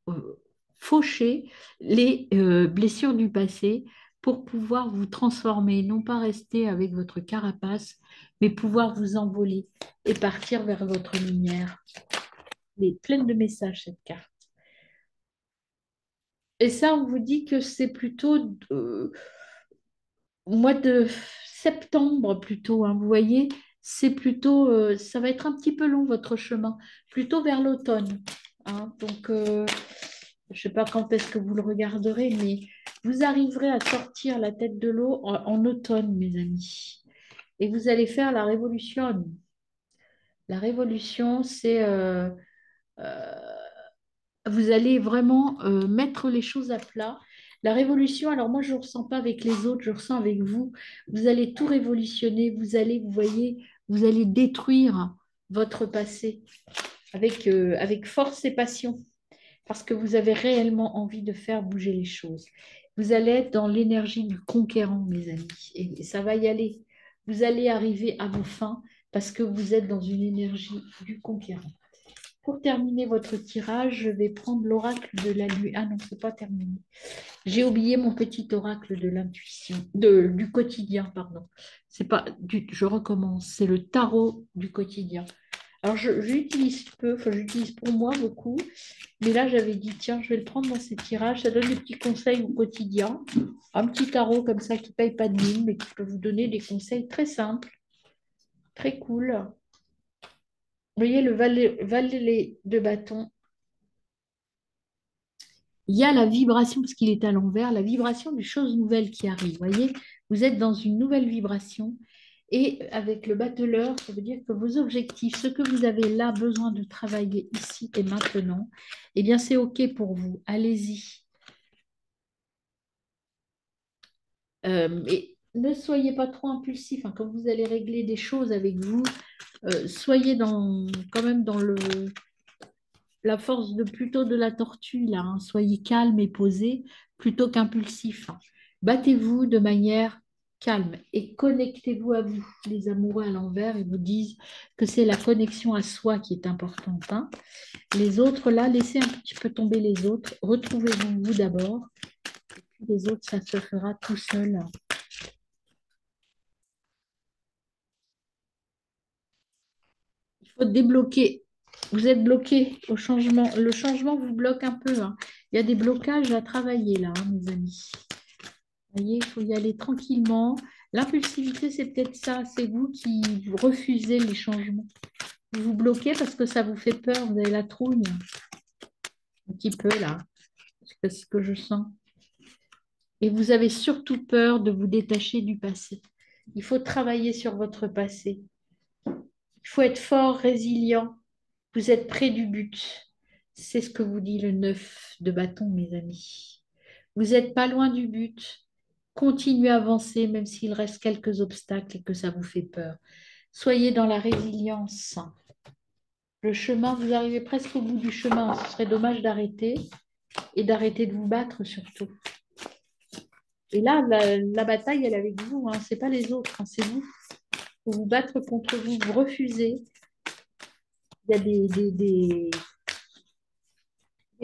euh, faucher les blessures du passé pour pouvoir vous transformer, non pas rester avec votre carapace, mais pouvoir vous envoler et partir vers votre lumière. Elle est pleine de messages, cette carte. Et ça, on vous dit que c'est plutôt au mois de septembre plutôt, hein, vous voyez, c'est plutôt, ça va être un petit peu long votre chemin, plutôt vers l'automne, hein. Donc, je ne sais pas quand est-ce que vous le regarderez, mais vous arriverez à sortir la tête de l'eau en automne, mes amis. Et vous allez faire la révolution. La révolution, c'est euh, vous allez vraiment mettre les choses à plat. La révolution, alors moi je ne ressens pas avec les autres, je ressens avec vous. Vous allez tout révolutionner, vous allez, vous voyez, vous allez détruire votre passé avec force et passion, parce que vous avez réellement envie de faire bouger les choses. Vous allez être dans l'énergie du conquérant, mes amis, et ça va y aller. Vous allez arriver à vos fins parce que vous êtes dans une énergie du conquérant. Pour terminer votre tirage, je vais prendre l'oracle de la nuit. Ah non, c'est pas terminé. J'ai oublié mon petit oracle de l'intuition, du quotidien, pardon. C'est pas je recommence. C'est le tarot du quotidien. Alors, j'utilise peu, enfin, j'utilise pour moi beaucoup, mais là, j'avais dit, tiens, je vais le prendre dans ces tirages. Ça donne des petits conseils au quotidien. Un petit tarot comme ça qui ne paye pas de mine, mais qui peut vous donner des conseils très simples, très cool. Vous voyez, le valet de bâton, il y a la vibration, parce qu'il est à l'envers, la vibration des choses nouvelles qui arrivent. Vous voyez, vous êtes dans une nouvelle vibration. Et avec le battleur, ça veut dire que vos objectifs, ce que vous avez là besoin de travailler ici et maintenant, eh bien, c'est OK pour vous. Allez-y. Et ne soyez pas trop impulsif, hein. Quand vous allez régler des choses avec vous, soyez quand même dans la force de plutôt de la tortue, là, hein. Soyez calme et posé plutôt qu'impulsif, hein. Battez-vous de manière calme et connectez-vous à vous. Les amoureux à l'envers, ils vous disent que c'est la connexion à soi qui est importante, hein. Les autres, là, laissez un petit peu tomber les autres. Retrouvez-vous vous d'abord. Les autres, ça se fera tout seul. Il faut débloquer. Vous êtes bloqué au changement. Le changement vous bloque un peu, hein. Il y a des blocages à travailler là, hein, mes amis. Vous voyez, il faut y aller tranquillement. L'impulsivité, c'est peut-être ça. C'est vous qui refusez les changements. Vous vous bloquez parce que ça vous fait peur. Vous avez la trouille un petit peu là. C'est ce que je sens. Et vous avez surtout peur de vous détacher du passé. Il faut travailler sur votre passé. Il faut être fort, résilient. Vous êtes près du but. C'est ce que vous dit le 9 de bâton, mes amis. Vous n'êtes pas loin du but. Continuez à avancer, même s'il reste quelques obstacles et que ça vous fait peur. Soyez dans la résilience. Le chemin, vous arrivez presque au bout du chemin. Ce serait dommage d'arrêter et d'arrêter de vous battre surtout. Et là, la bataille, elle est avec vous, hein. Ce n'est pas les autres, hein, c'est vous. Vous vous battre contre vous, vous refusez. Il y a des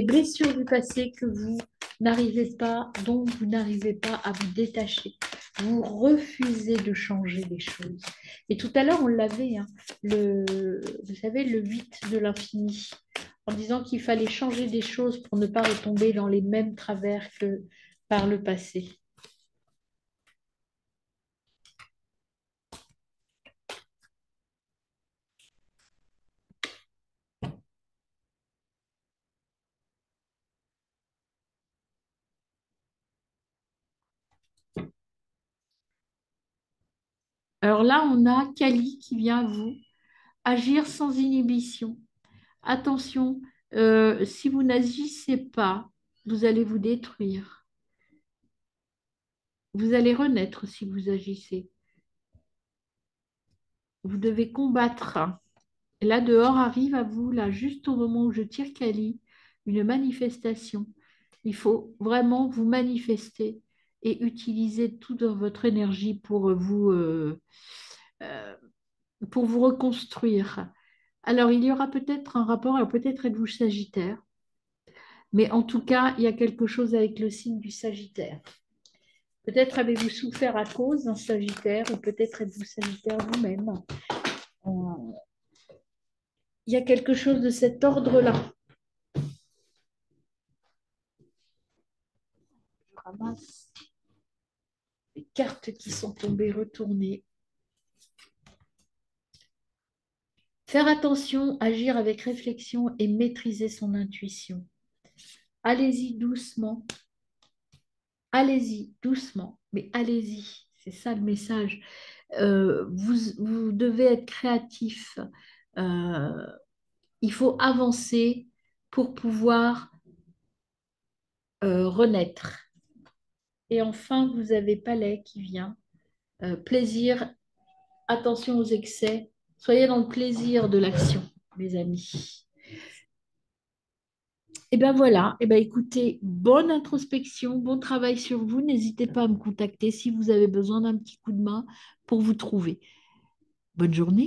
blessures du passé que vous n'arrivez pas, dont vous n'arrivez pas à vous détacher. Vous refusez de changer les choses. Et tout à l'heure, on l'avait, hein, vous savez, le 8 de l'infini, en disant qu'il fallait changer des choses pour ne pas retomber dans les mêmes travers que par le passé. Alors là, on a Kali qui vient à vous, agir sans inhibition. Attention, si vous n'agissez pas, vous allez vous détruire. Vous allez renaître si vous agissez. Vous devez combattre. Et là, dehors arrive à vous, là, juste au moment où je tire Kali, une manifestation. Il faut vraiment vous manifester et utiliser toute votre énergie euh, pour vous reconstruire. Alors, il y aura peut-être un rapport, alors peut-être êtes-vous Sagittaire, mais en tout cas, il y a quelque chose avec le signe du Sagittaire. Peut-être avez-vous souffert à cause d'un Sagittaire, ou peut-être êtes-vous Sagittaire vous-même. Euh, Il y a quelque chose de cet ordre-là. Je ramasse les cartes qui sont tombées, retournées. Faire attention, agir avec réflexion et maîtriser son intuition. Allez-y doucement, allez-y doucement, mais allez-y. C'est ça le message. Vous devez être créatif. Euh, il faut avancer pour pouvoir renaître. Et enfin, vous avez Palais qui vient. Plaisir, attention aux excès. Soyez dans le plaisir de l'action, mes amis. Et bien voilà, et ben écoutez, bonne introspection, bon travail sur vous. N'hésitez pas à me contacter si vous avez besoin d'un petit coup de main pour vous trouver. Bonne journée.